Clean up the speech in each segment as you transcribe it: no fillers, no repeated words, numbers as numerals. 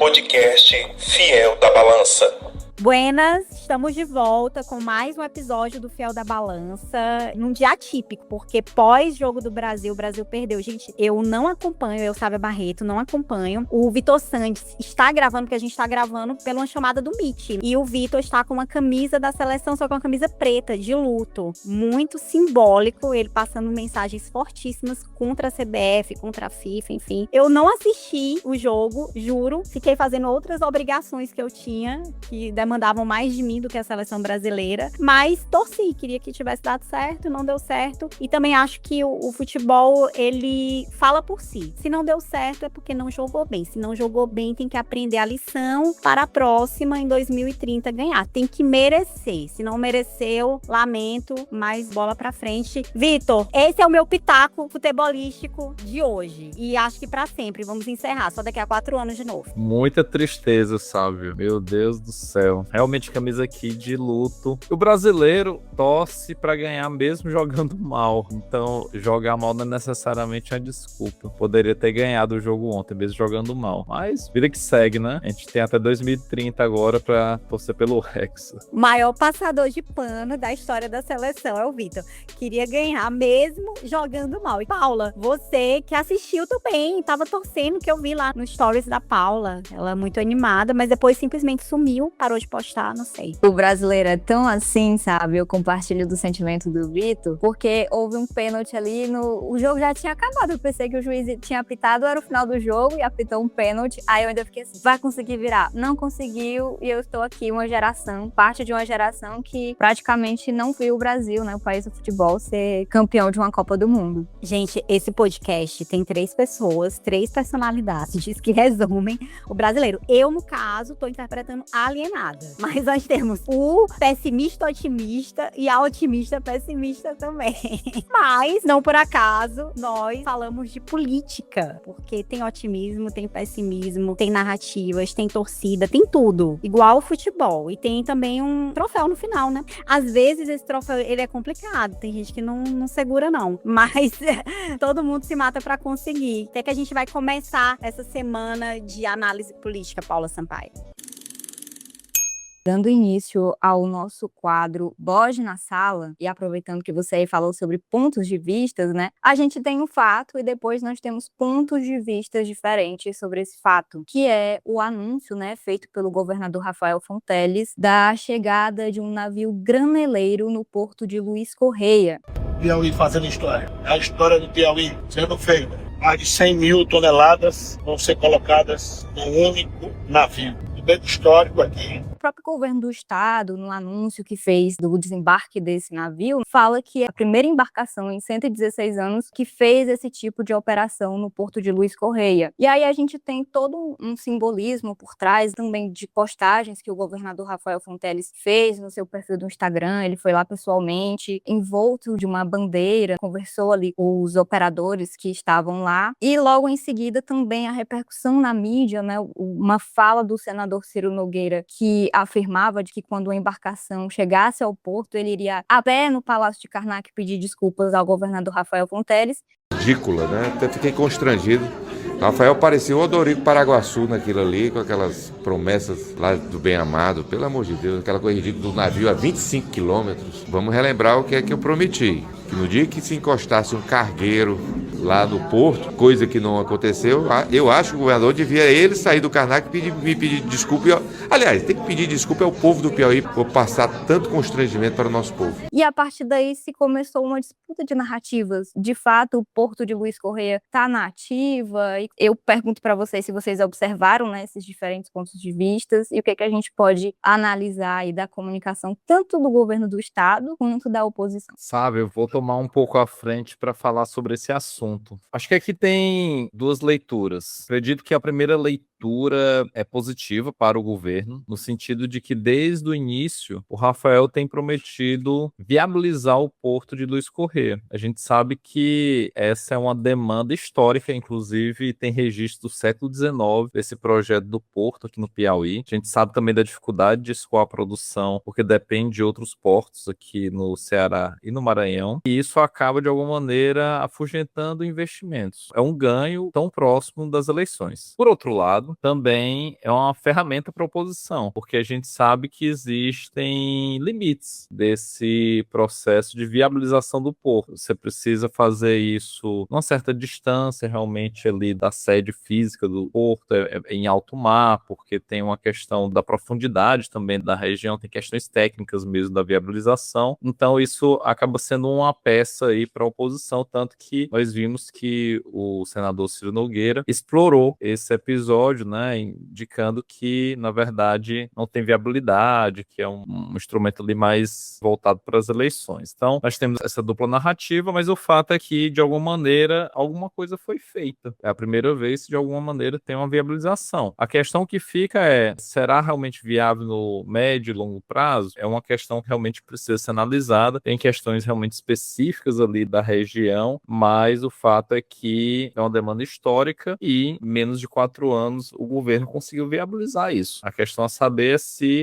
Podcast Fiel da Balança. Buenas, estamos de volta com mais um episódio do Fiel da Balança, num dia atípico, porque pós-jogo do Brasil, o Brasil perdeu. Gente, eu não acompanho, eu, Sávia Barreto, não acompanho. O Vitor Santos está gravando, porque a gente está gravando pela uma chamada do Meet. E o Vitor está com uma camisa da seleção, só com uma camisa preta, de luto. Muito simbólico, ele passando mensagens fortíssimas contra a CBF, contra a FIFA, enfim. Eu não assisti o jogo, juro. Fiquei fazendo outras obrigações que eu tinha, que demandavam mais de mim do que a seleção brasileira, mas torci, queria que tivesse dado certo, não deu certo, e também acho que o futebol, ele fala por si. Se não deu certo é porque não jogou bem, se não jogou bem tem que aprender a lição para a próxima, em 2030, ganhar. Tem que merecer, se não mereceu, lamento, mas bola pra frente. Vitor, esse é o meu pitaco futebolístico de hoje, e acho que pra sempre, vamos encerrar, só daqui a 4 anos de novo. Muita tristeza, Sávio. Meu Deus do céu. Realmente camisa aqui de luto. O brasileiro torce pra ganhar mesmo jogando mal. Então, jogar mal não é necessariamente uma desculpa. Poderia ter ganhado o jogo ontem, mesmo jogando mal. Mas, vida que segue, né? A gente tem até 2030 agora pra torcer pelo Hexa. O maior passador de pano da história da seleção é o Vitor. Queria ganhar mesmo jogando mal. E Paula, você que assistiu também, tava torcendo, que eu vi lá nos stories da Paula. Ela é muito animada, mas depois simplesmente sumiu, parou de postar, não sei. O brasileiro é tão assim, sabe? Eu compartilho do sentimento do Vitor, porque houve um pênalti ali, o jogo já tinha acabado. Eu pensei que o juiz tinha apitado, era o final do jogo, e apitou um pênalti. Aí eu ainda fiquei assim, vai conseguir virar? Não conseguiu, e eu estou aqui, parte de uma geração que praticamente não viu o Brasil, né? O país do futebol, ser campeão de uma Copa do Mundo. Gente, esse podcast tem 3 pessoas, 3 personalidades que resumem o brasileiro. Eu, no caso, tô interpretando alienada. Mas nós temos o pessimista otimista e a otimista pessimista também. Mas, não por acaso, nós falamos de política. Porque tem otimismo, tem pessimismo, tem narrativas, tem torcida, tem tudo. Igual o futebol. E tem também um troféu no final, né? Às vezes esse troféu, ele é complicado. Tem gente que não segura, não. Mas todo mundo se mata pra conseguir. Até que a gente vai começar essa semana de análise política, Paula Sampaio. Dando início ao nosso quadro Bode na Sala, e aproveitando que você aí falou sobre pontos de vista, né? A gente tem um fato e depois nós temos pontos de vista diferentes sobre esse fato, que é o anúncio, né, feito pelo governador Rafael Fonteles da chegada de um navio graneleiro no porto de Luiz Correia. Piauí fazendo história. A história do Piauí sendo feita. Mais de 100 mil toneladas vão ser colocadas num único navio. Bem histórico aqui. O próprio governo do estado, no anúncio que fez do desembarque desse navio, fala que é a primeira embarcação em 116 anos que fez esse tipo de operação no porto de Luiz Correia. E aí a gente tem todo um simbolismo por trás também de postagens que o governador Rafael Fonteles fez no seu perfil do Instagram. Ele foi lá pessoalmente, envolto de uma bandeira, conversou ali com os operadores que estavam lá. E logo em seguida também a repercussão na mídia, né, uma fala do senador Ciro Nogueira, que afirmava de que quando a embarcação chegasse ao porto, ele iria a pé no Palácio de Karnak pedir desculpas ao governador Rafael Fonteles. Ridícula, né? Até fiquei constrangido. Rafael parecia o Odorico Paraguaçu naquilo ali, com aquelas promessas lá do bem-amado, pelo amor de Deus, aquela coisa ridícula do navio a 25 quilômetros. Vamos relembrar o que é que eu prometi, que no dia que se encostasse um cargueiro lá no porto, coisa que não aconteceu, eu acho que o governador devia ele sair do Karnak e me pedir desculpa. Aliás, tem que pedir desculpa ao povo do Piauí por passar tanto constrangimento para o nosso povo. E a partir daí se começou uma disputa de narrativas. De fato, o porto de Luiz Correia está na ativa. E eu pergunto para vocês se vocês observaram, né, esses diferentes pontos de vista e o que é que a gente pode analisar aí da comunicação tanto do governo do estado quanto da oposição. Sabe, eu vou tomar um pouco à frente para falar sobre esse assunto. Acho que aqui tem 2 leituras. Acredito que a primeira leitura é positiva para o governo, no sentido de que desde o início o Rafael tem prometido viabilizar o porto de Luiz Correia. A gente sabe que essa é uma demanda histórica, inclusive tem registro do século XIX desse projeto do porto aqui no Piauí. A gente sabe também da dificuldade de escoar a produção, porque depende de outros portos aqui no Ceará e no Maranhão, e isso acaba de alguma maneira afugentando investimentos. É um ganho tão próximo das eleições. Por outro lado, lado, também é uma ferramenta para a oposição, porque a gente sabe que existem limites desse processo de viabilização do porto. Você precisa fazer isso numa certa distância, realmente, ali da sede física do porto, em alto mar, porque tem uma questão da profundidade também da região, tem questões técnicas mesmo da viabilização. Então, isso acaba sendo uma peça aí para a oposição, tanto que nós vimos que o senador Ciro Nogueira explorou esse episódio, né, indicando que, na verdade, não tem viabilidade, que é um instrumento ali mais voltado para as eleições. Então, nós temos essa dupla narrativa, mas o fato é que, de alguma maneira, alguma coisa foi feita. É a primeira vez que, de alguma maneira, tem uma viabilização. A questão que fica é, será realmente viável no médio e longo prazo? É uma questão que realmente precisa ser analisada. Tem questões realmente específicas ali da região, mas o fato é que é uma demanda histórica e, em menos de 4 anos, o governo conseguiu viabilizar isso. A questão é saber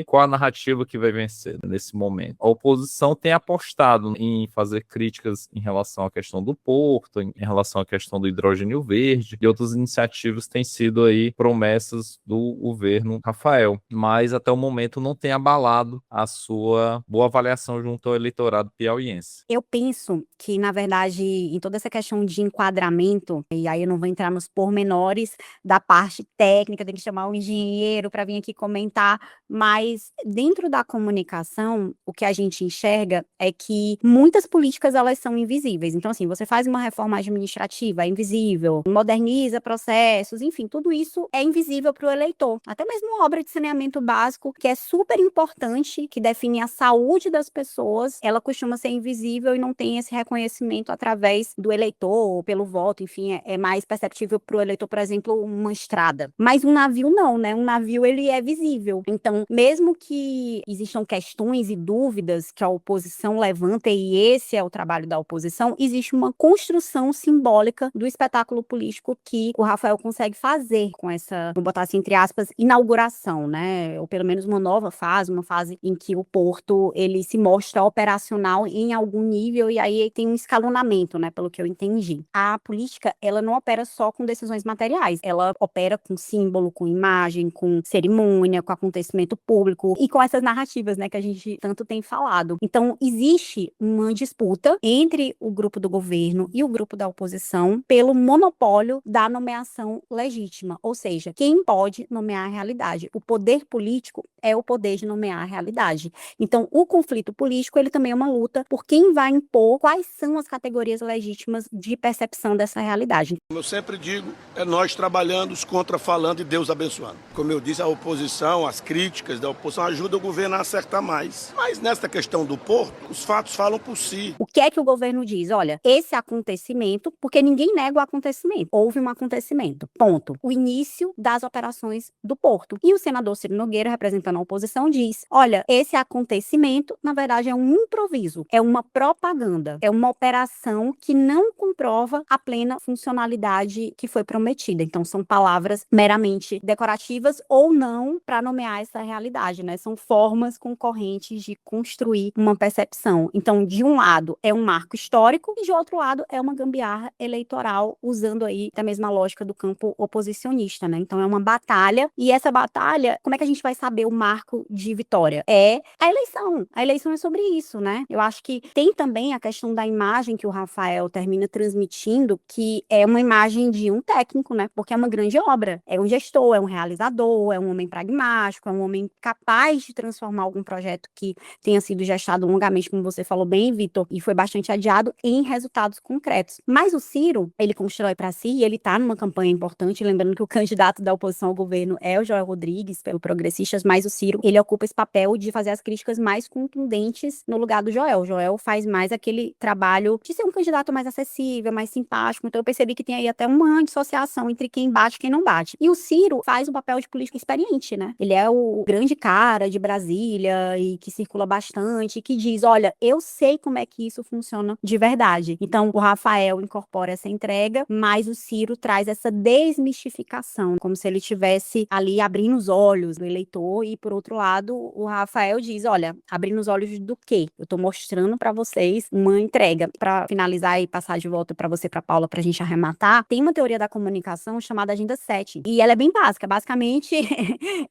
qual a narrativa que vai vencer nesse momento. A oposição tem apostado em fazer críticas em relação à questão do porto, em relação à questão do hidrogênio verde, e outras iniciativas têm sido aí promessas do governo Rafael, mas até o momento não tem abalado a sua boa avaliação junto ao eleitorado piauiense. Eu penso que, na verdade, em toda essa questão de enquadramento, e aí eu não vou entrar nos pormenores da parte técnica, tem que chamar um engenheiro para vir aqui comentar, mas dentro da comunicação, o que a gente enxerga é que muitas políticas elas são invisíveis. Então, assim, você faz uma reforma administrativa, é invisível, moderniza processos, enfim, tudo isso é invisível para o eleitor. Até mesmo uma obra de saneamento básico, que é super importante, que define a saúde das pessoas, ela costuma ser invisível e não tem esse reconhecimento através do eleitor, ou pelo voto, enfim, é mais perceptível para o eleitor, por exemplo, uma estrada. Mas um navio não, né? Um navio, ele é visível. Então, mesmo que existam questões e dúvidas que a oposição levanta, e esse é o trabalho da oposição, existe uma construção simbólica do espetáculo político que o Rafael consegue fazer com essa, vou botar assim, entre aspas, inauguração, né? Ou pelo menos uma nova fase, uma fase em que o porto, ele se mostra operacional em algum nível, e aí tem um escalonamento, né? Pelo que eu entendi. A política, ela não opera só com decisões materiais, ela opera com símbolo, com imagem, com cerimônia, com acontecimento público e com essas narrativas, né, que a gente tanto tem falado. Então, existe uma disputa entre o grupo do governo e o grupo da oposição pelo monopólio da nomeação legítima, ou seja, quem pode nomear a realidade. O poder político é o poder de nomear a realidade. Então, o conflito político, ele também é uma luta por quem vai impor quais são as categorias legítimas de percepção dessa realidade. Como eu sempre digo, é nós trabalhando, os contra falando e Deus abençoando. Como eu disse, a oposição, as críticas da oposição ajudam o governo a acertar mais. Mas nesta questão do porto, os fatos falam por si. O que é que o governo diz? Olha, esse acontecimento, porque ninguém nega o acontecimento, houve um acontecimento, ponto. O início das operações do porto. E o senador Ciro Nogueira, representando a oposição, diz, olha, esse acontecimento, na verdade, é um improviso, é uma propaganda, é uma operação que não comprova a plena funcionalidade que foi prometida. Então, são palavras meramente decorativas ou não para nomear essa realidade, né? São formas concorrentes de construir uma percepção. Então, de um lado, é um marco histórico e de outro lado, é uma gambiarra eleitoral, usando aí a mesma lógica do campo oposicionista, né? Então, é uma batalha, e essa batalha, como é que a gente vai saber o marco de vitória? É a eleição. A eleição é sobre isso, né? Eu acho que tem também a questão da imagem que o Rafael termina transmitindo, que é uma imagem de um técnico, né? Porque é uma grande obra. É um gestor, é um realizador, é um homem pragmático, é um homem capaz de transformar algum projeto que tenha sido gestado longamente, como você falou bem, Vitor, e foi bastante adiado, em resultados concretos. Mas o Ciro, ele constrói para si, e ele está numa campanha importante, lembrando que o candidato da oposição ao governo é o Joel Rodrigues, pelo Progressistas, mas o Ciro, ele ocupa esse papel de fazer as críticas mais contundentes no lugar do Joel. O Joel faz mais aquele trabalho de ser um candidato mais acessível, mais simpático, então eu percebi que tem aí até uma dissociação entre quem bate e quem não bate. E o Ciro faz um papel de político experiente, né? Ele é o grande cara de Brasília e que circula bastante, que diz, olha, eu sei como é que isso funciona de verdade. Então, o Rafael incorpora essa entrega, mas o Ciro traz essa desmistificação, como se ele estivesse ali abrindo os olhos do eleitor e por outro lado, o Rafael diz, olha, abrindo os olhos do quê? Eu tô mostrando para vocês uma entrega. Para finalizar e passar de volta para você, para Paula, pra gente arrematar, tem uma teoria da comunicação chamada Agenda 7, e ela é bem básica. Basicamente,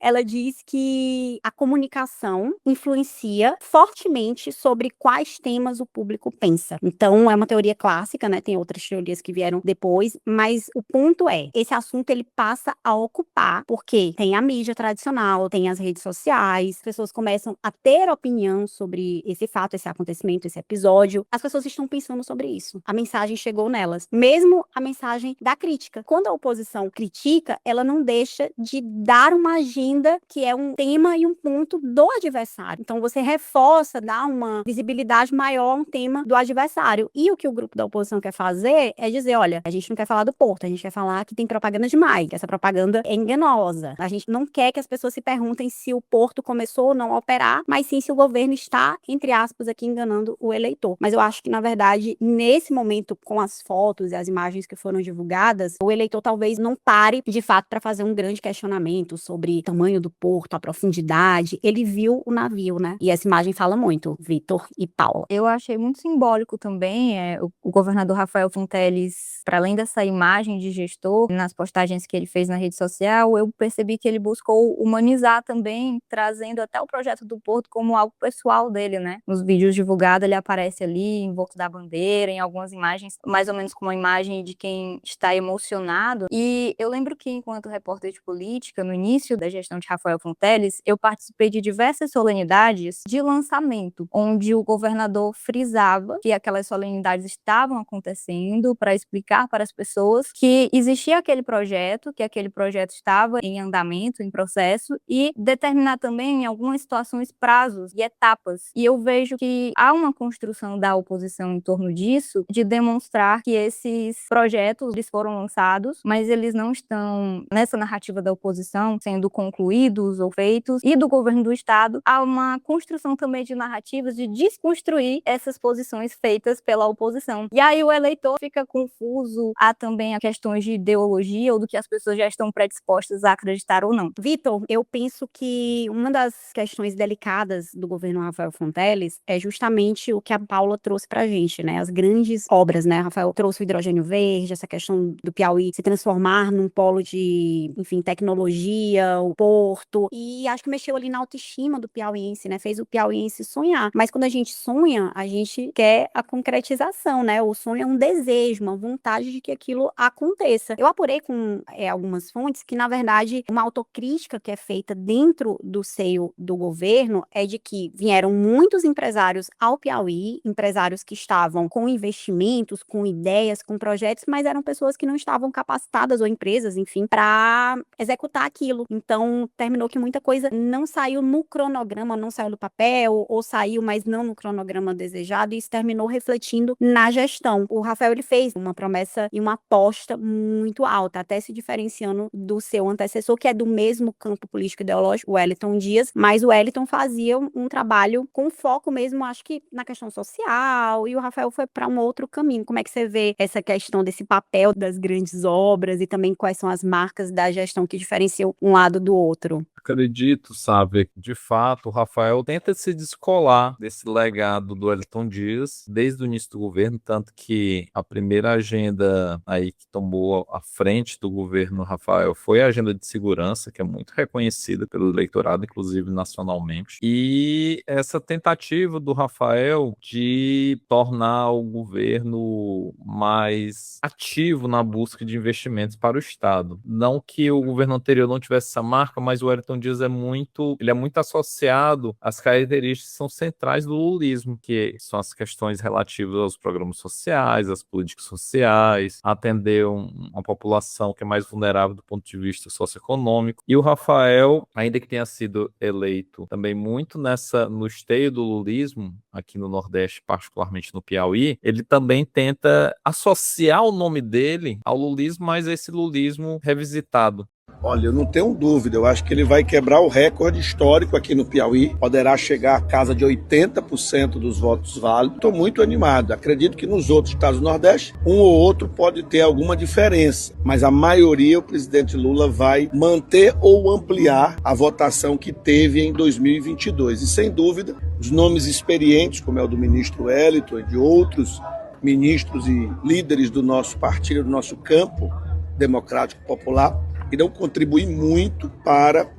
ela diz que a comunicação influencia fortemente sobre quais temas o público pensa. Então, é uma teoria clássica, né? Tem outras teorias que vieram depois, mas o ponto é, esse assunto ele passa a ocupar, porque tem a mídia tradicional, tem as redes sociais, as pessoas começam a ter opinião sobre esse fato, esse acontecimento, esse episódio. As pessoas estão pensando sobre isso. A mensagem chegou nelas. Mesmo a mensagem da crítica. Quando a oposição critica, ela não deixa de dar uma agenda que é um tema e um ponto do adversário. Então, você reforça, dá uma visibilidade maior a um tema do adversário. E o que o grupo da oposição quer fazer é dizer, olha, a gente não quer falar do Porto, a gente quer falar que tem propaganda demais, que essa propaganda é enganosa. A gente não quer que as pessoas se perguntem se o Porto começou ou não a operar, mas sim se o governo está, entre aspas, aqui enganando o eleitor. Mas eu acho que, na verdade, nesse momento, com as fotos e as imagens que foram divulgadas, o eleitor talvez não pare, de fato, para fazer um grande questionamento sobre o tamanho do porto, a profundidade. Ele viu o navio, né? E essa imagem fala muito, Vitor e Paula. Eu achei muito simbólico também o governador Rafael Fonteles, para além dessa imagem de gestor, nas postagens que ele fez na rede social, eu percebi que ele buscou humanizar também, trazendo até o projeto do Porto como algo pessoal dele, né? Nos vídeos divulgados ele aparece ali, envolto da bandeira, em algumas imagens, mais ou menos como uma imagem de quem está emocionado. E eu lembro que, enquanto repórter de política, no início da gestão de Rafael Fonteles, eu participei de diversas solenidades de lançamento, onde o governador frisava que aquelas solenidades estavam acontecendo para explicar para as pessoas que existia aquele projeto, que aquele projeto estava em andamento, em processo, e determinar também, em algumas situações, prazos e etapas. E eu vejo que há uma construção da oposição em torno disso, de demonstrar que esses projetos eles foram lançados, mas eles não estão nessa narrativa da oposição sendo concluídos ou feitos, e do governo do estado há uma construção também de narrativas de desconstruir essas posições feitas pela oposição. E aí o eleitor fica confuso, há também questões de ideologia ou do que as pessoas já estão predispostas a acreditar ou não. Vitor, eu penso que uma das questões delicadas do governo Rafael Fonteles é justamente o que a Paula trouxe pra gente, né? As grandes obras, né? Rafael trouxe o hidrogênio verde, essa questão do Piauí se transformar num polo de, enfim, tecnologia, o porto, e acho que mexeu ali na autoestima do piauiense, né? Fez o piauiense sonhar. Mas quando a gente sonha, a gente quer a concretização, né? O sonho é um desejo, uma vontade de que aquilo aconteça. Eu apurei com algumas fontes que, na verdade, uma autocrítica que é feita dentro do seio do governo é de que vieram muitos empresários ao Piauí, empresários que estavam com investimentos, com ideias, com projetos, mas eram pessoas que não estavam capacitadas, ou empresas, enfim, para executar aquilo. Então, terminou que muita coisa não saiu no cronograma, não saiu do papel, ou saiu, mas não no cronograma desejado, e isso terminou refletindo na gestão. O Rafael, ele fez uma promessa e uma aposta muito alta, até se diferenciando do seu antecessor, que é do mesmo campo político ideológico, o Wellington Dias, mas o Wellington fazia um trabalho com foco mesmo, acho que na questão social, e o Rafael foi para um outro caminho. Como é que você vê essa questão desse papel das grandes obras e também quais são as marcas da gestão que diferenciam um lado do outro? Acredito, sabe, de fato, o Rafael tenta se descolar desse legado do Wellington Dias desde o início do governo, tanto que a primeira agenda aí que tomou a frente do governo Rafael foi a agenda de segurança, que é muito reconhecida pelo eleitorado, inclusive nacionalmente, e essa tentativa do Rafael de tornar o governo mais ativo na busca de investimentos para o Estado. Não que o governo anterior não tivesse essa marca, mas o Wellington Dias é muito associado às características que são centrais do lulismo, que são as questões relativas aos programas sociais, às políticas sociais, atender uma população que é mais vulnerável do ponto de vista socioeconômico. E o Rafael, ainda que tenha sido eleito também muito no esteio do lulismo, aqui no Nordeste, particularmente no Piauí, ele também tenta associar o nome dele ao lulismo, mas esse lulismo revisitado. Olha, eu não tenho dúvida, eu acho que ele vai quebrar o recorde histórico aqui no Piauí, poderá chegar à casa de 80% dos votos válidos. Estou muito animado, acredito que nos outros estados do Nordeste, um ou outro pode ter alguma diferença, mas a maioria o presidente Lula vai manter ou ampliar a votação que teve em 2022. E sem dúvida, os nomes experientes, como é o do ministro Wellington e de outros ministros e líderes do nosso partido, do nosso campo democrático popular, irão contribuir muito para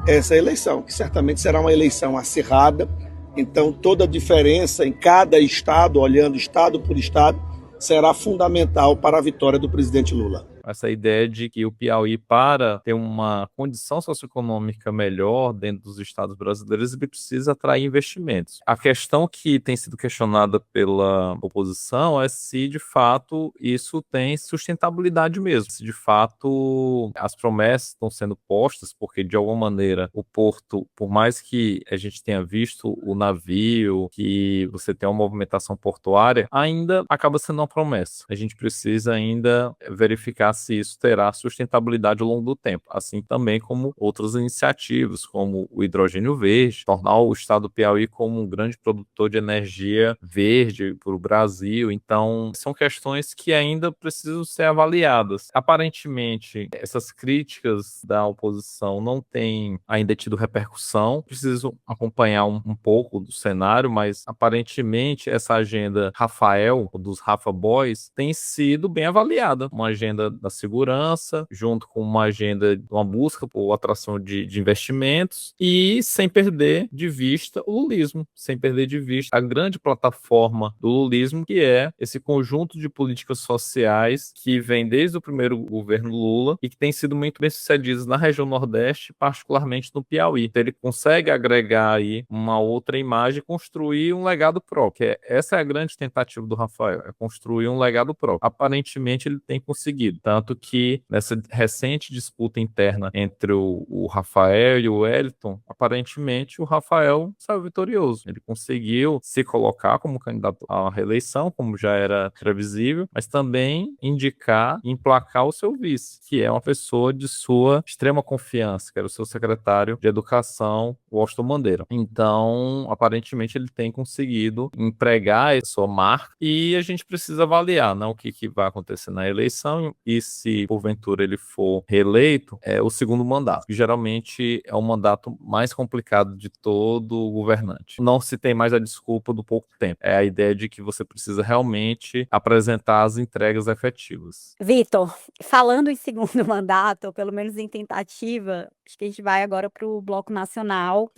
essa eleição, que certamente será uma eleição acirrada. Então, toda a diferença em cada estado, olhando estado por estado, será fundamental para a vitória do presidente Lula. Essa ideia de que o Piauí, para ter uma condição socioeconômica melhor dentro dos estados brasileiros, ele precisa atrair investimentos. A questão que tem sido questionada pela oposição é se, de fato, isso tem sustentabilidade mesmo. Se, de fato, as promessas estão sendo postas, porque, de alguma maneira, o porto, por mais que a gente tenha visto o navio, que você tem uma movimentação portuária, ainda acaba sendo uma promessa. A gente precisa ainda verificar se isso terá sustentabilidade ao longo do tempo, assim também como outras iniciativas, como o hidrogênio verde, tornar o estado do Piauí como um grande produtor de energia verde para o Brasil. Então, são questões que ainda precisam ser avaliadas. Aparentemente, essas críticas da oposição não têm ainda tido repercussão, preciso acompanhar um pouco do cenário, mas aparentemente essa agenda Rafael, dos Rafa Boys, tem sido bem avaliada, uma agenda da segurança, junto com uma agenda, uma busca por atração de investimentos e sem perder de vista o lulismo, sem perder de vista a grande plataforma do lulismo, que é esse conjunto de políticas sociais que vem desde o primeiro governo Lula e que tem sido muito bem sucedidas na região Nordeste, particularmente no Piauí. Então, ele consegue agregar aí uma outra imagem e construir um legado próprio. Essa é a grande tentativa do Rafael, é construir um legado próprio. Aparentemente, ele tem conseguido. Tanto que nessa recente disputa interna entre o Rafael e o Wellington, aparentemente o Rafael saiu vitorioso. Ele conseguiu se colocar como candidato à reeleição, como já era previsível, mas também indicar e emplacar o seu vice, que é uma pessoa de sua extrema confiança, que era o seu secretário de Educação, Washington Bandeira. Então, aparentemente, ele tem conseguido empregar essa sua marca e a gente precisa avaliar, né, o que vai acontecer na eleição e se porventura ele for reeleito, é o segundo mandato, que geralmente é o mandato mais complicado de todo governante. Não se tem mais a desculpa do pouco tempo. É a ideia de que você precisa realmente apresentar as entregas efetivas. Vitor, falando em segundo mandato, ou pelo menos em tentativa, acho que a gente vai agora para o Bloco Nacional.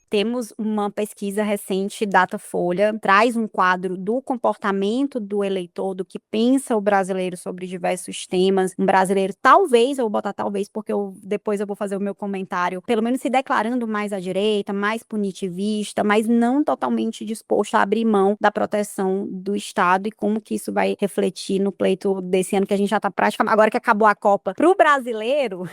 Temos uma pesquisa recente, Datafolha, traz um quadro do comportamento do eleitor, do que pensa o brasileiro sobre diversos temas. Um brasileiro, talvez, eu vou botar talvez, porque depois eu vou fazer o meu comentário, pelo menos se declarando mais à direita, mais punitivista, mas não totalmente disposto a abrir mão da proteção do Estado e como que isso vai refletir no pleito desse ano, que a gente já está praticamente, agora que acabou a Copa. Para o brasileiro,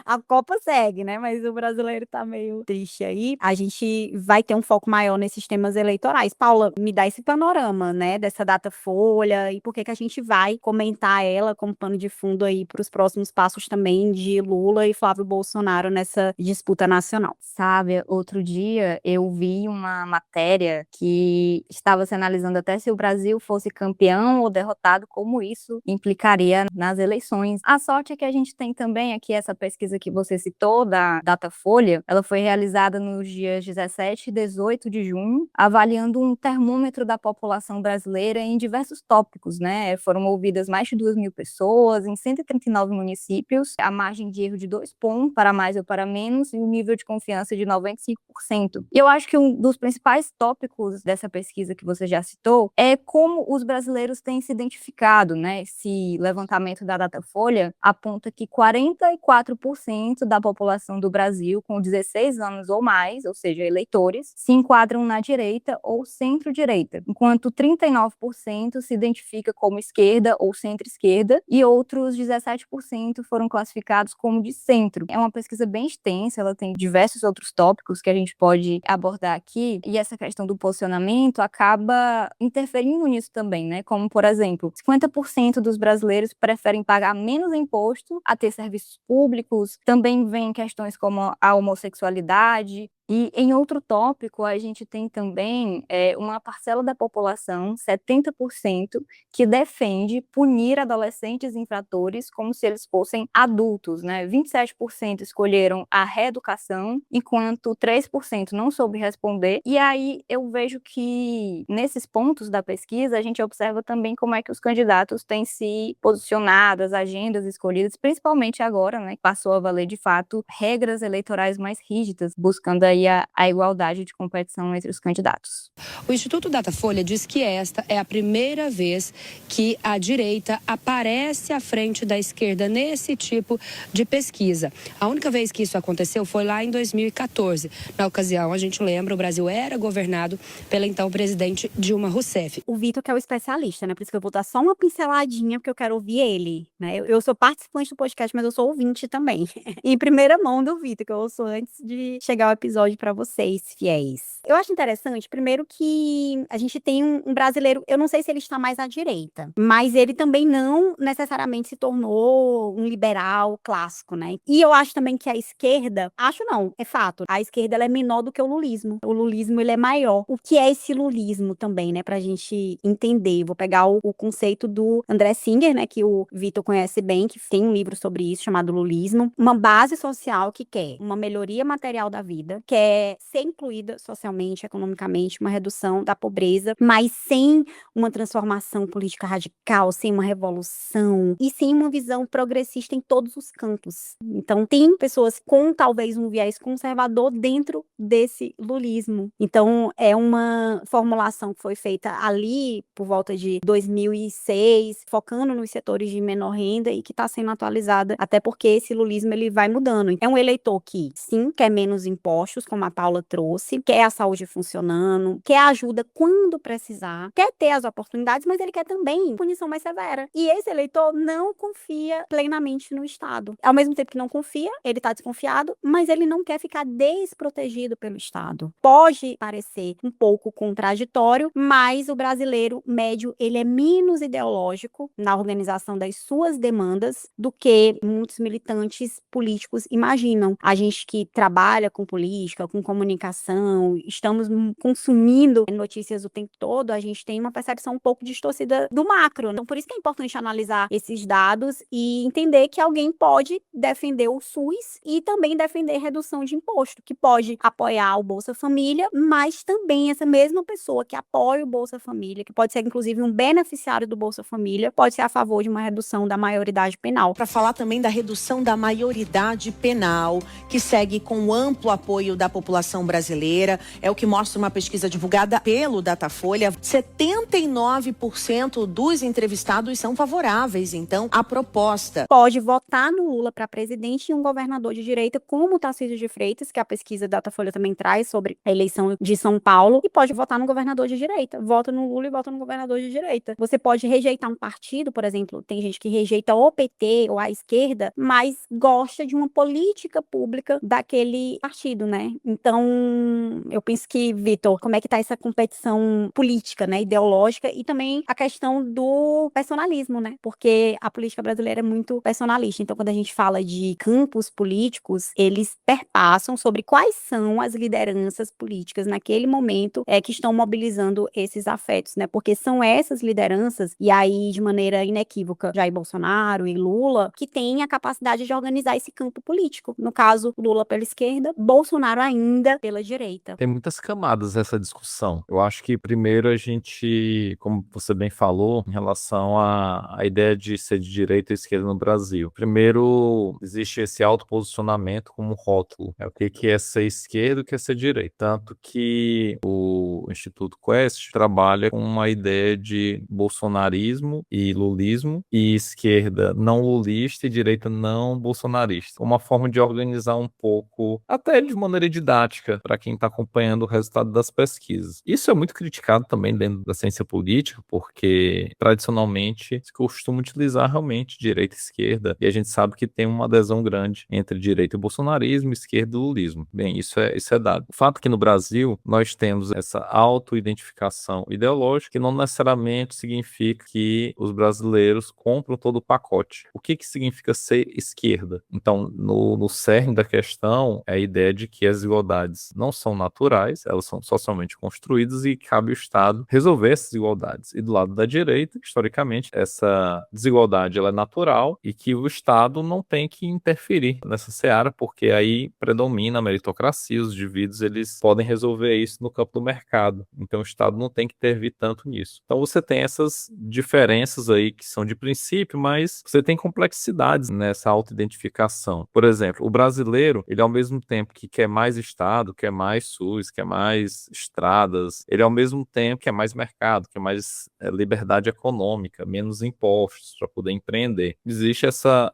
a Copa segue, né? Mas o brasileiro tá meio triste aí. A gente vai ter um foco maior nesses temas eleitorais. Paula, me dá esse panorama, né, dessa Datafolha e por que a gente vai comentar ela como pano de fundo aí para os próximos passos também de Lula e Flávio Bolsonaro nessa disputa nacional. Sabe, outro dia eu vi uma matéria que estava se analisando até se o Brasil fosse campeão ou derrotado, como isso implicaria nas eleições. A sorte é que a gente tem também aqui essa pesquisa que você citou, da Datafolha. Ela foi realizada nos dias 17 e 18 de junho, avaliando um termômetro da população brasileira em diversos tópicos, né? Foram ouvidas mais de 2.000 pessoas em 139 municípios, a margem de erro de 2 pontos, para mais ou para menos, e o nível de confiança de 95%. E eu acho que um dos principais tópicos dessa pesquisa que você já citou é como os brasileiros têm se identificado, né? Esse levantamento da Datafolha aponta que 44% da população do Brasil com 16 anos ou mais, ou seja, eleitores, se enquadram na direita ou centro-direita, enquanto 39% se identifica como esquerda ou centro-esquerda e outros 17% foram classificados como de centro. É uma pesquisa bem extensa, ela tem diversos outros tópicos que a gente pode abordar aqui, e essa questão do posicionamento acaba interferindo nisso também, né? Como, por exemplo, 50% dos brasileiros preferem pagar menos imposto a ter serviços públicos, também vem questões como a homossexualidade. E em outro tópico, a gente tem também uma parcela da população, 70%, que defende punir adolescentes infratores como se eles fossem adultos, né? 27% escolheram a reeducação, enquanto 3% não soube responder. E aí eu vejo que, nesses pontos da pesquisa, a gente observa também como é que os candidatos têm se posicionado, as agendas escolhidas, principalmente agora, né? Passou a valer, de fato, regras eleitorais mais rígidas, buscando aí a igualdade de competição entre os candidatos. O Instituto Datafolha diz que esta é a primeira vez que a direita aparece à frente da esquerda nesse tipo de pesquisa. A única vez que isso aconteceu foi lá em 2014. Na ocasião, a gente lembra, o Brasil era governado pela então presidente Dilma Rousseff. O Vitor que é o especialista, né? Por isso que eu vou dar só uma pinceladinha, porque eu quero ouvir ele, né? Eu sou participante do podcast, mas eu sou ouvinte também. Em primeira mão do Vitor, que eu ouço antes de chegar o episódio para vocês, fiéis. Eu acho interessante, primeiro, que a gente tem um brasileiro, eu não sei se ele está mais à direita, mas ele também não necessariamente se tornou um liberal clássico, né? E eu acho também que a esquerda, acho não, é fato, a esquerda ela é menor do que o lulismo. O lulismo ele é maior. O que é esse lulismo também, né? Pra gente entender. Vou pegar o conceito do André Singer, né? Que o Vitor conhece bem, que tem um livro sobre isso chamado Lulismo. Uma base social que quer uma melhoria material da vida, quer ser incluída socialmente, economicamente, uma redução da pobreza, mas sem uma transformação política radical, sem uma revolução e sem uma visão progressista em todos os campos. Então, tem pessoas com talvez um viés conservador dentro desse lulismo. Então, é uma formulação que foi feita ali por volta de 2006, focando nos setores de menor renda e que está sendo atualizada, até porque esse lulismo ele vai mudando. É um eleitor que, sim, quer menos impostos, como a Paula trouxe, quer a saúde funcionando, quer ajuda quando precisar, quer ter as oportunidades, mas ele quer também punição mais severa. E esse eleitor não confia plenamente no Estado. Ao mesmo tempo que não confia, ele está desconfiado, mas ele não quer ficar desprotegido pelo Estado. Pode parecer um pouco contraditório, mas o brasileiro médio, ele é menos ideológico na organização das suas demandas do que muitos militantes políticos imaginam. A gente que trabalha com política, com comunicação, estamos consumindo notícias o tempo todo, a gente tem uma percepção um pouco distorcida do macro. Então, por isso que é importante analisar esses dados e entender que alguém pode defender o SUS e também defender redução de imposto, que pode apoiar o Bolsa Família, mas também essa mesma pessoa que apoia o Bolsa Família, que pode ser inclusive um beneficiário do Bolsa Família, pode ser a favor de uma redução da maioridade penal. Para falar também da redução da maioridade penal, que segue com amplo apoio da população brasileira, é o que mostra uma pesquisa divulgada pelo Datafolha. 79% dos entrevistados são favoráveis, então, à proposta. Pode votar no Lula para presidente e um governador de direita, como o Tarcísio de Freitas, que a pesquisa Datafolha também traz sobre a eleição de São Paulo, e pode votar no governador de direita. Vota no Lula e vota no governador de direita. Você pode rejeitar um partido, por exemplo, tem gente que rejeita o PT ou a esquerda, mas gosta de uma política pública daquele partido, né? Então, eu penso que, Vitor, como é que tá essa competição política, né, ideológica, e também a questão do personalismo, né? Porque a política brasileira é muito personalista. Então, quando a gente fala de campos políticos, eles perpassam sobre quais são as lideranças políticas naquele momento que estão mobilizando esses afetos, né? Porque são essas lideranças, e aí de maneira inequívoca, Jair Bolsonaro e Lula, que têm a capacidade de organizar esse campo político. No caso, Lula pela esquerda, Bolsonaro ainda pela direita. Tem muitas camadas essa discussão. Eu acho que primeiro a gente, como você bem falou, em relação à ideia de ser de direita ou esquerda no Brasil. Primeiro, existe esse autoposicionamento como rótulo. É o que é ser esquerda e o que é ser direita. Tanto que o Instituto Quest trabalha com uma ideia de bolsonarismo e lulismo, e esquerda não lulista e direita não bolsonarista. Uma forma de organizar um pouco, até de maneira matéria didática para quem está acompanhando o resultado das pesquisas. Isso é muito criticado também dentro da ciência política, porque tradicionalmente se costuma utilizar realmente direita e esquerda, e a gente sabe que tem uma adesão grande entre direita e bolsonarismo, esquerda e lulismo. Bem, isso é dado. O fato é que no Brasil nós temos essa auto-identificação ideológica, que não necessariamente significa que os brasileiros compram todo o pacote. O que significa ser esquerda? Então, no cerne da questão, é a ideia de que as desigualdades não são naturais, elas são socialmente construídas e cabe ao Estado resolver essas desigualdades. E do lado da direita, historicamente, essa desigualdade ela é natural e que o Estado não tem que interferir nessa seara, porque aí predomina a meritocracia, os indivíduos eles podem resolver isso no campo do mercado. Então o Estado não tem que intervir tanto nisso. Então você tem essas diferenças aí que são de princípio, mas você tem complexidades nessa autoidentificação. Por exemplo, o brasileiro, ele ao mesmo tempo que quer mais Estado, quer mais SUS, quer mais estradas, ele ao mesmo tempo quer mais mercado, quer mais liberdade econômica, menos impostos para poder empreender. Existe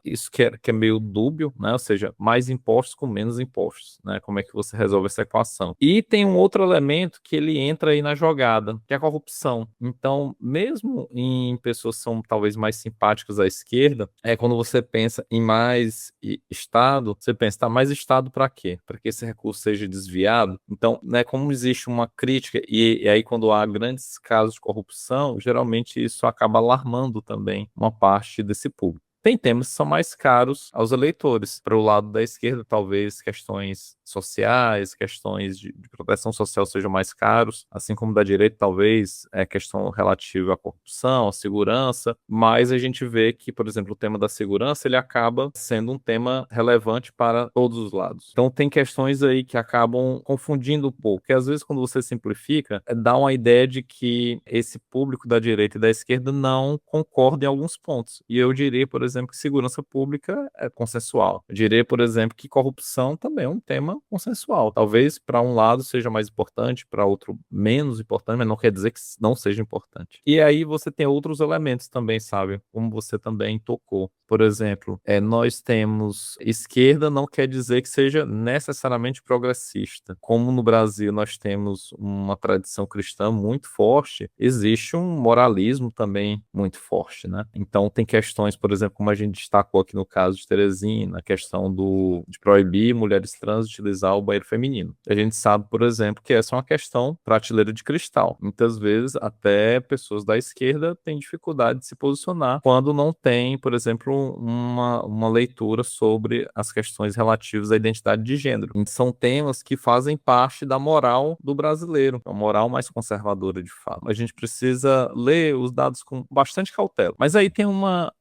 isso que é meio dúbio, né? Ou seja, mais impostos com menos impostos, né? Como é que você resolve essa equação? E tem um outro elemento que ele entra aí na jogada, que é a corrupção. Então, mesmo em pessoas que são talvez mais simpáticas à esquerda, quando você pensa em mais Estado, você pensa, tá, mais Estado para quê? Para que esse recurso seja desviado? Então, né, como existe uma crítica, e aí quando há grandes casos de corrupção, geralmente isso acaba alarmando também uma parte desse público. Tem temas que são mais caros aos eleitores. Para o lado da esquerda, talvez questões sociais, questões de proteção social sejam mais caros, assim como da direita, talvez questão relativa à corrupção, à segurança, mas a gente vê que, por exemplo, o tema da segurança, ele acaba sendo um tema relevante para todos os lados. Então tem questões aí que acabam confundindo um pouco, porque às vezes quando você simplifica, dá uma ideia de que esse público da direita e da esquerda não concorda em alguns pontos. E eu diria, por exemplo, que segurança pública é consensual. Eu diria, por exemplo, que corrupção também é um tema consensual. Talvez para um lado seja mais importante, para outro menos importante, mas não quer dizer que não seja importante. E aí você tem outros elementos também, sabe? Como você também tocou. Por exemplo, nós temos esquerda, não quer dizer que seja necessariamente progressista. Como no Brasil nós temos uma tradição cristã muito forte, existe um moralismo também muito forte, né? Então tem questões, por exemplo, como a gente destacou aqui no caso de Teresina, a questão de proibir mulheres trans de utilizar o banheiro feminino. A gente sabe, por exemplo, que essa é uma questão prateleira de cristal. Muitas vezes até pessoas da esquerda têm dificuldade de se posicionar quando não tem, por exemplo, uma leitura sobre as questões relativas à identidade de gênero. São temas que fazem parte da moral do brasileiro, a moral mais conservadora de fato. A gente precisa ler os dados com bastante cautela. Mas aí tem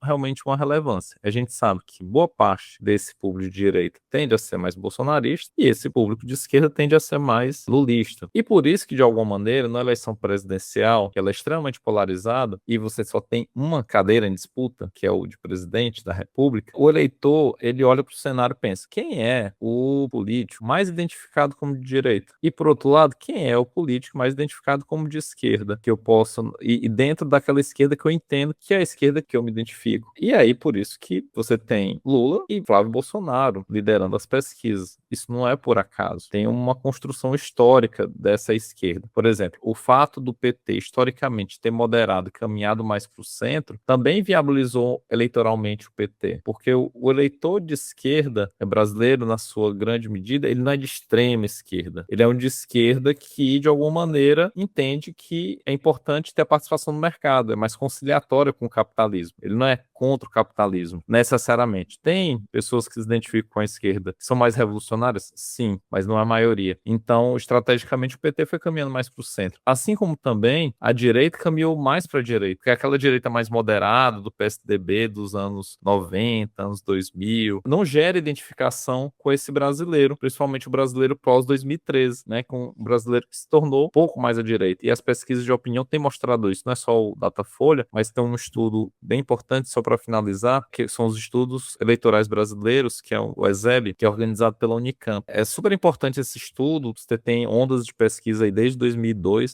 realmente uma relevância. A gente sabe que boa parte desse público de direita tende a ser mais bolsonarista e esse público de esquerda tende a ser mais lulista. E por isso que, de alguma maneira, na eleição presidencial, que ela é extremamente polarizada e você só tem uma cadeira em disputa, que é o de presidente da República, o eleitor, ele olha para o cenário e pensa, quem é o político mais identificado como de direita? E, por outro lado, quem é o político mais identificado como de esquerda? Que eu possa... E dentro daquela esquerda que eu entendo que é a esquerda que eu me identifico. E aí, por isso que você tem Lula e Flávio Bolsonaro liderando as pesquisas. Isso não é por acaso. Tem uma construção histórica dessa esquerda. Por exemplo, o fato do PT, historicamente, ter moderado e caminhado mais para o centro, também viabilizou eleitoralmente o PT. Porque o eleitor de esquerda brasileiro, na sua grande medida, ele não é de extrema esquerda. Ele é um de esquerda que, de alguma maneira, entende que é importante ter a participação no mercado, é mais conciliatório com o capitalismo. Ele não é contra o capitalismo, necessariamente. Tem pessoas que se identificam com a esquerda que são mais revolucionárias? Sim, mas não é a maioria. Então, estrategicamente, o PT foi caminhando mais para o centro. Assim como também a direita caminhou mais para a direita, porque aquela direita mais moderada do PSDB dos anos 90, anos 2000, não gera identificação com esse brasileiro, principalmente o brasileiro pós-2013, né, com o brasileiro que se tornou um pouco mais à direita. E as pesquisas de opinião têm mostrado isso, não é só o Datafolha, mas tem um estudo bem importante, só para finalizar, que são os estudos eleitorais brasileiros, que é o ESEB, que é organizado pela Unicamp. exemplo. É super importante esse estudo. Você tem ondas de pesquisa aí desde 2002,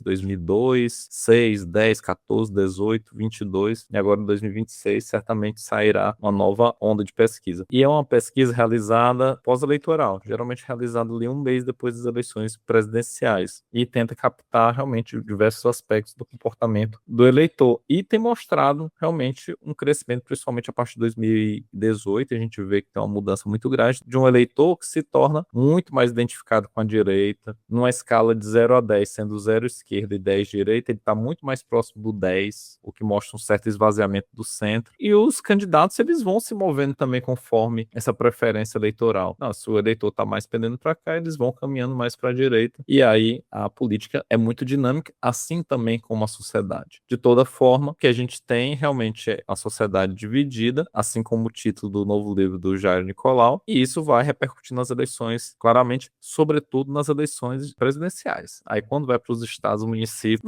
6, 10, 14, 18, 22 e agora em 2026 certamente sairá uma nova onda de pesquisa. E é uma pesquisa realizada pós-eleitoral, geralmente realizada ali um mês depois das eleições presidenciais e tenta captar realmente diversos aspectos do comportamento do eleitor e tem mostrado realmente um crescimento, principalmente a partir de 2018, a gente vê que tem uma mudança muito grande de um eleitor que se torna muito mais identificado com a direita, numa escala de 0 a 10, sendo 0 esquerda e 10 direita, ele está muito mais próximo do 10, o que mostra um certo esvaziamento do centro. E os candidatos, eles vão se movendo também conforme essa preferência eleitoral. Não, se o eleitor está mais pendendo para cá, eles vão caminhando mais para a direita. E aí a política é muito dinâmica, assim também como a sociedade. De toda forma, o que a gente tem realmente é a sociedade dividida, assim como o título do novo livro do Jair Nicolau, e isso vai repercutir nas eleições, claramente, sobretudo nas eleições presidenciais. Aí quando vai para os estados, municípios...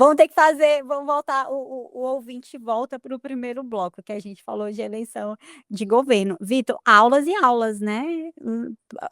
Vamos voltar, o ouvinte volta para o primeiro bloco, que a gente falou de eleição de governo. Vitor, aulas e aulas, né?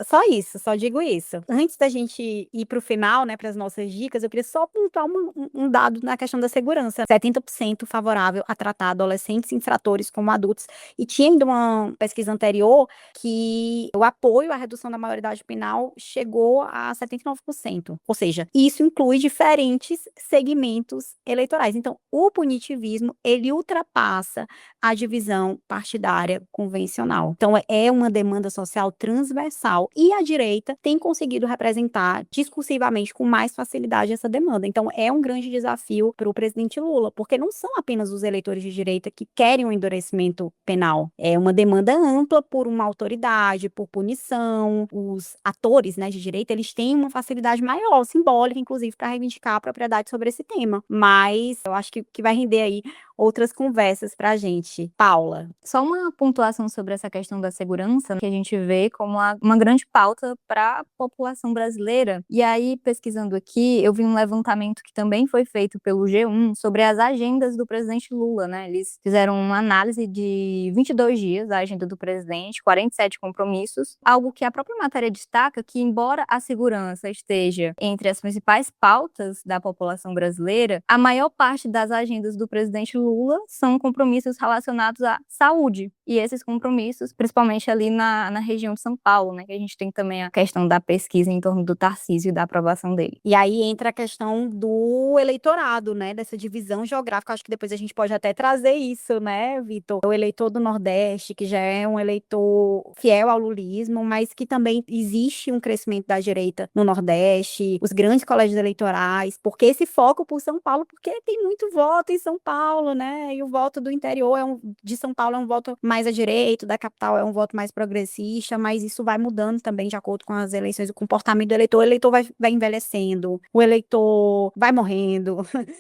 Só isso, só digo isso. Antes da gente ir para o final, né, para as nossas dicas, eu queria só pontuar um dado na questão da segurança. 70% favorável a tratar adolescentes infratores como adultos. E tinha ainda uma pesquisa anterior que o apoio à redução da maioridade penal chegou a 79%. Ou seja, isso inclui diferentes segmentos eleitorais. Então, o punitivismo, ele ultrapassa a divisão partidária convencional. Então, é uma demanda social transversal e a direita tem conseguido representar discursivamente com mais facilidade essa demanda. Então, é um grande desafio para o presidente Lula, porque não são apenas os eleitores de direita que querem um endurecimento penal. É uma demanda ampla por uma autoridade, por punição. Os atores, né, de direita, eles têm uma facilidade maior, simbólica, inclusive, para reivindicar a propriedade sobre esse tema. Mas eu acho que vai render aí outras conversas pra gente. Paula. Só uma pontuação sobre essa questão da segurança, que a gente vê como uma grande pauta para a população brasileira. E aí, pesquisando aqui, eu vi um levantamento que também foi feito pelo G1 sobre as agendas do presidente Lula, né? Eles fizeram uma análise de 22 dias, a agenda do presidente, 47 compromissos, algo que a própria matéria destaca que, embora a segurança esteja entre as principais pautas da população brasileira, a maior parte das agendas do presidente Lula são compromissos relacionados à saúde. E esses compromissos, principalmente ali na região de São Paulo, né? Que a gente tem também a questão da pesquisa em torno do Tarcísio e da aprovação dele. E aí entra a questão do eleitorado, né? Dessa divisão geográfica. Acho que depois a gente pode até trazer isso, né, Vitor? O eleitor do Nordeste, que já é um eleitor fiel ao lulismo, mas que também existe um crescimento da direita no Nordeste, os grandes colégios eleitorais, porque esse foco por São Paulo, porque tem muito voto em São Paulo, né? E o voto do interior de São Paulo é um voto mais à direita, da capital é um voto mais progressista, mas isso vai mudando também de acordo com as eleições, o comportamento do eleitor. O eleitor vai envelhecendo, o eleitor vai morrendo,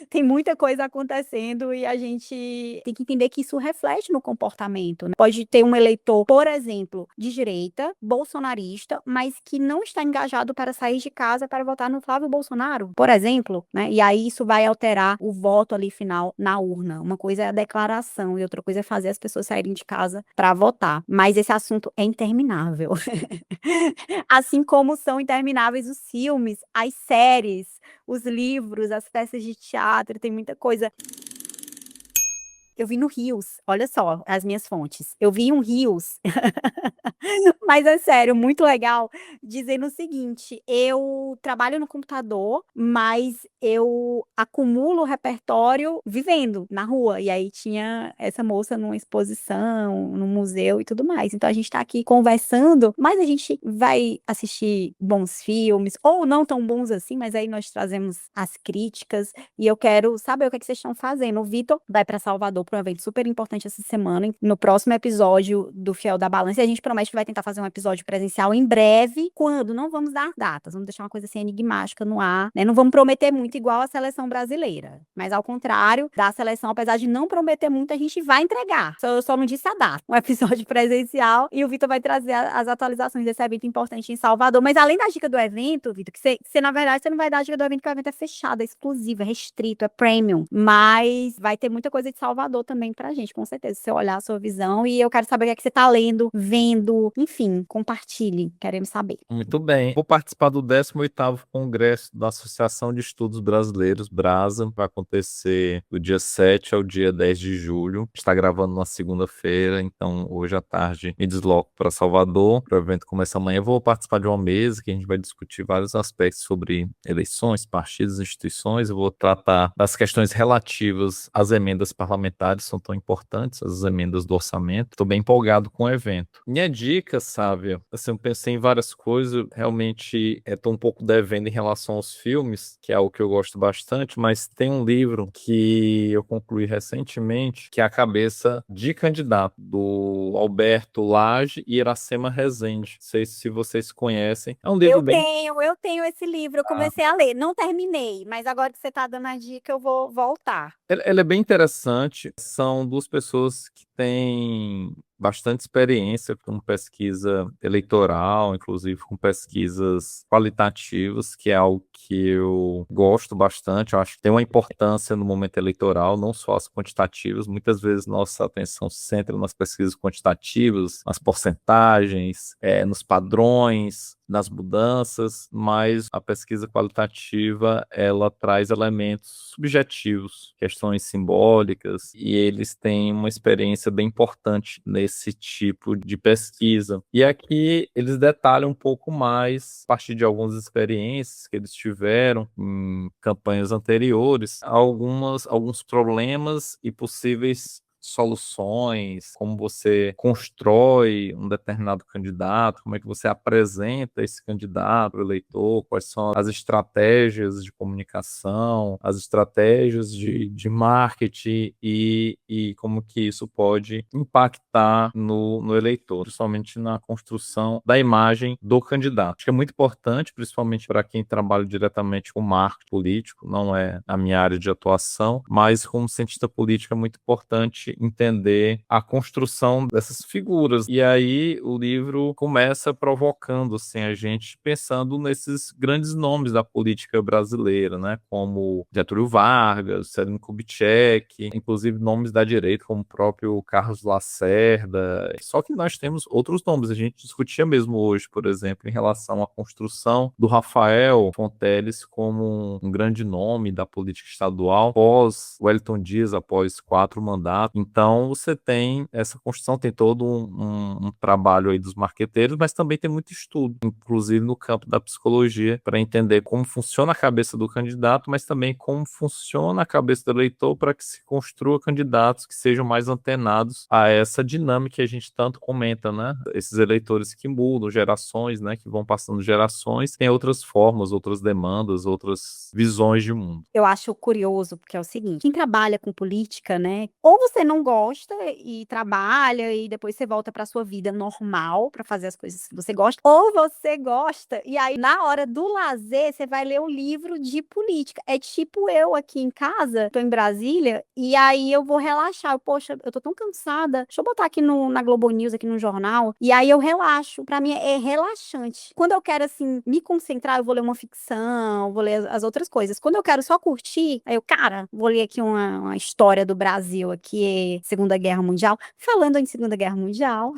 tem muita coisa acontecendo e a gente tem que entender que isso reflete no comportamento, né? Pode ter um eleitor, por exemplo, de direita, bolsonarista, mas que não está engajado para sair de casa para votar no Flávio Bolsonaro, por exemplo, né? E aí isso vai alterar o voto ali final na urna. Uma coisa é a declaração e outra coisa é fazer as pessoas saírem de casa para votar. Mas esse assunto é interminável. Assim como são intermináveis os filmes, as séries, os livros, as peças de teatro, tem muita coisa. Eu vi no Rios, olha só as minhas fontes. Eu vi um Rios, mas é sério, muito legal, dizendo o seguinte: eu trabalho no computador, mas eu acumulo repertório vivendo na rua. E aí tinha essa moça numa exposição, num museu e tudo mais. Então a gente tá aqui conversando, mas a gente vai assistir bons filmes, ou não tão bons assim, mas aí nós trazemos as críticas. E eu quero saber o que é que vocês estão fazendo. O Vitor vai para Salvador para um evento super importante essa semana, no próximo episódio do Fiel da Balança, e a gente promete que vai tentar fazer um episódio presencial em breve. Quando? Não vamos dar datas, vamos deixar uma coisa assim enigmática no ar, né? Não vamos prometer muito igual a seleção brasileira, mas ao contrário da seleção, apesar de não prometer muito, a gente vai entregar. Eu só não disse a data. Um episódio presencial e o Vitor vai trazer as atualizações desse evento importante em Salvador. Mas além da dica do evento, Vitor, que você na verdade você não vai dar a dica do evento, porque o evento é fechado, é exclusivo, é restrito, é premium, mas vai ter muita coisa de Salvador inspirador também pra gente, com certeza. Se você olhar a sua visão, e eu quero saber o que é que você tá lendo, vendo, enfim, compartilhe, queremos saber. Muito bem. Vou participar do 18º Congresso da Associação de Estudos Brasileiros, BRASA. Vai acontecer do dia 7 ao dia 10 de julho. Está gravando na segunda-feira, então hoje à tarde me desloco para Salvador. O evento começa amanhã. Eu vou participar de uma mesa que a gente vai discutir vários aspectos sobre eleições, partidos, instituições. Eu vou tratar das questões relativas às emendas parlamentares, são tão importantes, as emendas do orçamento. Estou bem empolgado com o evento. Minha dica, Sávia, assim, eu pensei em várias coisas, realmente estou um pouco devendo em relação aos filmes, que é algo que eu gosto bastante, mas tem um livro que eu concluí recentemente, que é A Cabeça de Candidato, do Alberto Lage e Iracema Rezende. Não sei se vocês conhecem. É um livro Eu tenho esse livro, eu comecei a ler, não terminei, mas agora que você tá dando a dica, eu vou voltar. Ele é bem interessante. São duas pessoas que têm bastante experiência com pesquisa eleitoral, inclusive com pesquisas qualitativas, que é algo que eu gosto bastante. Eu acho que tem uma importância no momento eleitoral, não só as quantitativas. Muitas vezes nossa atenção se centra nas pesquisas quantitativas, nas porcentagens, nos padrões, nas mudanças, mas a pesquisa qualitativa, ela traz elementos subjetivos, questões simbólicas, e eles têm uma experiência bem importante nesse tipo de pesquisa. E aqui eles detalham um pouco mais, a partir de algumas experiências que eles tiveram em campanhas anteriores, alguns problemas e possíveis soluções, como você constrói um determinado candidato, como é que você apresenta esse candidato ao eleitor, quais são as estratégias de comunicação, as estratégias de marketing e como que isso pode impactar no eleitor, principalmente na construção da imagem do candidato. Acho que é muito importante, principalmente para quem trabalha diretamente com marketing político, não é a minha área de atuação, mas como cientista político é muito importante entender a construção dessas figuras. E aí o livro começa provocando assim, a gente pensando nesses grandes nomes da política brasileira, né? Como Getúlio Vargas, Juscelino Kubitschek, inclusive nomes da direita, como o próprio Carlos Lacerda. Só que nós temos outros nomes. A gente discutia mesmo hoje, por exemplo, em relação à construção do Rafael Fonteles como um grande nome da política estadual, após Wellington Dias, após 4 mandatos. Então, você tem essa construção, tem todo um trabalho aí dos marqueteiros, mas também tem muito estudo, inclusive no campo da psicologia, para entender como funciona a cabeça do candidato, mas também como funciona a cabeça do eleitor para que se construa candidatos que sejam mais antenados a essa dinâmica que a gente tanto comenta, né? Esses eleitores que mudam, gerações, né? Que vão passando gerações, tem outras formas, outras demandas, outras visões de mundo. Eu acho curioso, porque é o seguinte, quem trabalha com política, né, ou você não gosta e trabalha e depois você volta para sua vida normal para fazer as coisas que você gosta, ou você gosta e aí na hora do lazer você vai ler um livro de política. É tipo eu aqui em casa, tô em Brasília e aí eu vou relaxar. Poxa, eu tô tão cansada. Deixa eu botar aqui na Globo News, aqui no jornal, e aí eu relaxo. Para mim é relaxante. Quando eu quero assim me concentrar, eu vou ler uma ficção, vou ler as outras coisas. Quando eu quero só curtir, aí eu, cara, vou ler aqui uma história do Brasil, aqui, Segunda Guerra Mundial. Falando em Segunda Guerra Mundial,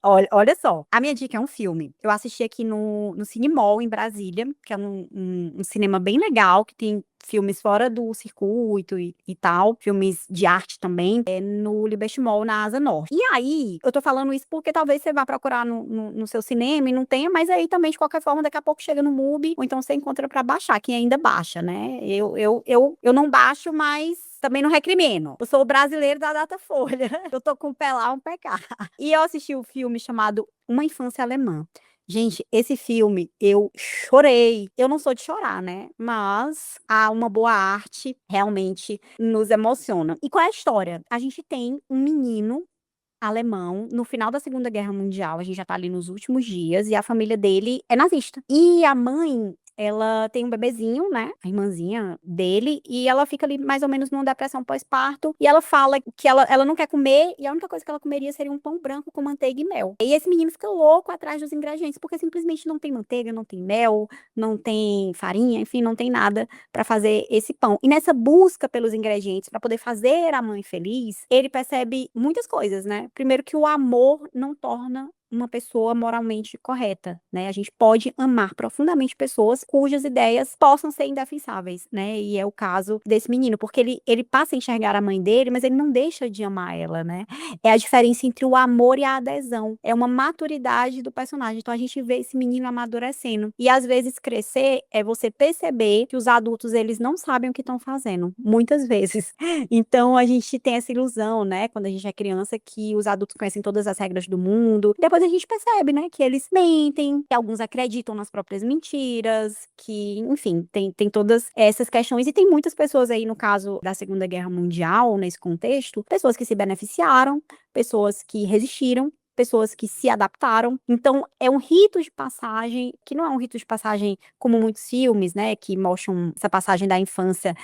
olha só, a minha dica é um filme. Eu assisti aqui no Cinemol, em Brasília, que é um cinema bem legal, que tem filmes fora do circuito e tal, filmes de arte também, no Liberty Mall, na Asa Norte. E aí, eu tô falando isso porque talvez você vá procurar no seu cinema e não tenha, mas aí também, de qualquer forma, daqui a pouco chega no MUBI, ou então você encontra pra baixar, quem ainda baixa, né? Eu não baixo, mas também não recrimino. Eu sou o brasileiro da Datafolha. Eu tô com o pé lá, um pé cá. E eu assisti o filme chamado Uma Infância Alemã. Gente, esse filme eu chorei. Eu não sou de chorar, né? Mas uma boa arte realmente nos emociona. E qual é a história? A gente tem um menino alemão no final da Segunda Guerra Mundial. A gente já tá ali nos últimos dias e a família dele é nazista. E a mãe ela tem um bebezinho, né? A irmãzinha dele, e ela fica ali mais ou menos numa depressão pós-parto, e ela fala que ela não quer comer, e a única coisa que ela comeria seria um pão branco com manteiga e mel. E esse menino fica louco atrás dos ingredientes, porque simplesmente não tem manteiga, não tem mel, não tem farinha, enfim, não tem nada para fazer esse pão. E nessa busca pelos ingredientes para poder fazer a mãe feliz, ele percebe muitas coisas, né? Primeiro que o amor não torna uma pessoa moralmente correta, né? A gente pode amar profundamente pessoas cujas ideias possam ser indefensáveis, né? E é o caso desse menino, porque ele passa a enxergar a mãe dele, mas ele não deixa de amar ela, né? É a diferença entre o amor e a adesão. É uma maturidade do personagem. Então a gente vê esse menino amadurecendo. E às vezes crescer é você perceber que os adultos, eles não sabem o que estão fazendo, muitas vezes. Então a gente tem essa ilusão, né? Quando a gente é criança, que os adultos conhecem todas as regras do mundo. Depois a gente percebe, né, que eles mentem, que alguns acreditam nas próprias mentiras, que, enfim, tem todas essas questões. E tem muitas pessoas aí, no caso da Segunda Guerra Mundial, nesse contexto, pessoas que se beneficiaram, pessoas que resistiram, pessoas que se adaptaram. Então, é um rito de passagem, que não é um rito de passagem como muitos filmes, né, que mostram essa passagem da infância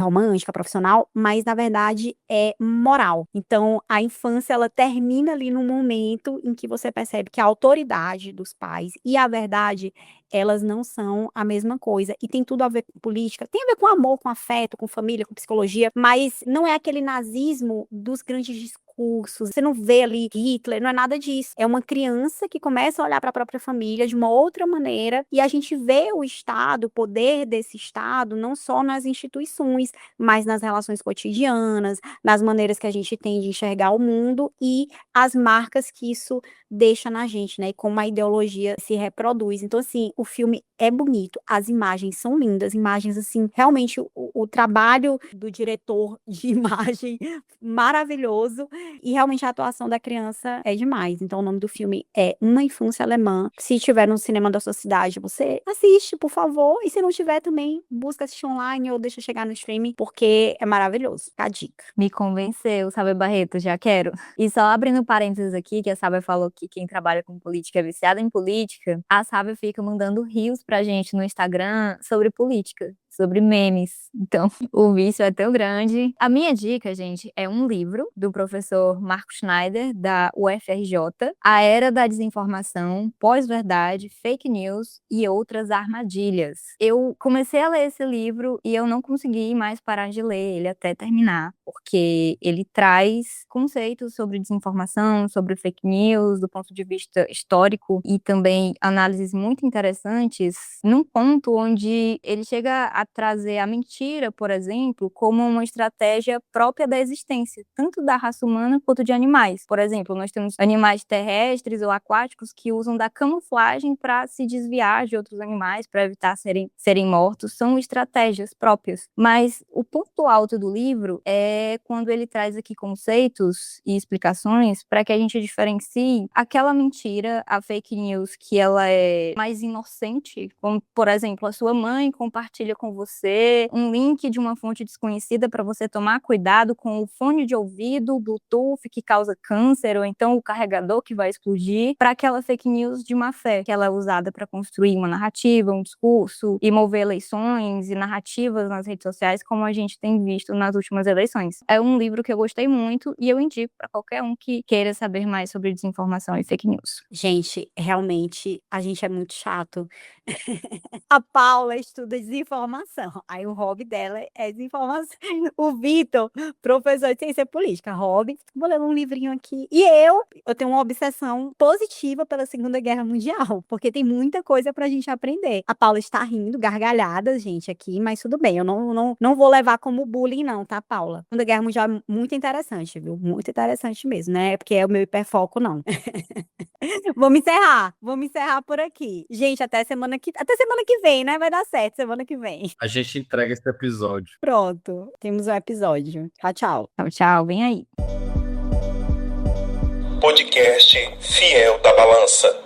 romântica, profissional, mas, na verdade, é moral. Então, a infância, ela termina ali no momento em que você percebe que a autoridade dos pais e a verdade, elas não são a mesma coisa. E tem tudo a ver com política, tem a ver com amor, com afeto, com família, com psicologia, mas não é aquele nazismo dos grandes discursos. Você não vê ali Hitler, não é nada disso. É uma criança que começa a olhar para a própria família de uma outra maneira, e a gente vê o Estado, o poder desse Estado, não só nas instituições, mas nas relações cotidianas, nas maneiras que a gente tem de enxergar o mundo e as marcas que isso deixa na gente, né? E como a ideologia se reproduz. Então, assim, o filme é bonito, as imagens são lindas, imagens, assim, realmente o trabalho do diretor de imagem maravilhoso, e realmente a atuação da criança é demais. Então, o nome do filme é Uma Infância Alemã. Se tiver no cinema da sua cidade, você assiste, por favor. E se não tiver também, busca assistir online ou deixa chegar no streaming, porque é maravilhoso. Fica a dica. Me convenceu, Sábia Barreto, já quero. E só abrindo parênteses aqui, que a Sábia falou que quem trabalha com política é viciada em política, a Sábia fica mandando rios pra gente no Instagram sobre política, sobre memes. Então, o vício é tão grande. A minha dica, gente, é um livro do professor Marco Schneider, da UFRJ, A Era da Desinformação, Pós-Verdade, Fake News e Outras Armadilhas. Eu comecei a ler esse livro e eu não consegui mais parar de ler ele até terminar, porque ele traz conceitos sobre desinformação, sobre fake news, do ponto de vista histórico, e também análises muito interessantes, num ponto onde ele chega a trazer a mentira, por exemplo, como uma estratégia própria da existência, tanto da raça humana quanto de animais. Por exemplo, nós temos animais terrestres ou aquáticos que usam da camuflagem para se desviar de outros animais, para evitar serem mortos. São estratégias próprias. Mas o ponto alto do livro é quando ele traz aqui conceitos e explicações para que a gente diferencie aquela mentira, a fake news, que ela é mais inocente, como, por exemplo, a sua mãe compartilha com você um link de uma fonte desconhecida para você tomar cuidado com o fone de ouvido, o Bluetooth que causa câncer, ou então o carregador que vai explodir, para aquela fake news de má fé, que ela é usada para construir uma narrativa, um discurso e mover eleições e narrativas nas redes sociais, como a gente tem visto nas últimas eleições. É um livro que eu gostei muito e eu indico para qualquer um que queira saber mais sobre desinformação e fake news. Gente, realmente, a gente é muito chato. A Paula estuda desinformação. Aí o hobby dela é desinformação. O Vitor, professor de ciência política. Hobby, vou ler um livrinho aqui. E eu tenho uma obsessão positiva pela Segunda Guerra Mundial, porque tem muita coisa pra gente aprender. A Paula está rindo, gargalhada, gente, aqui, mas tudo bem. Eu não vou levar como bullying, não, tá, Paula? Segunda Guerra Mundial é muito interessante, viu? Muito interessante mesmo, né? É porque é o meu hiperfoco, não. Vamos encerrar por aqui. Gente, até semana que vem, né? Vai dar certo semana que vem. A gente entrega esse episódio. Pronto, temos um episódio. Tchau, tchau. Tchau, tchau, vem aí. Podcast Fiel da Balança.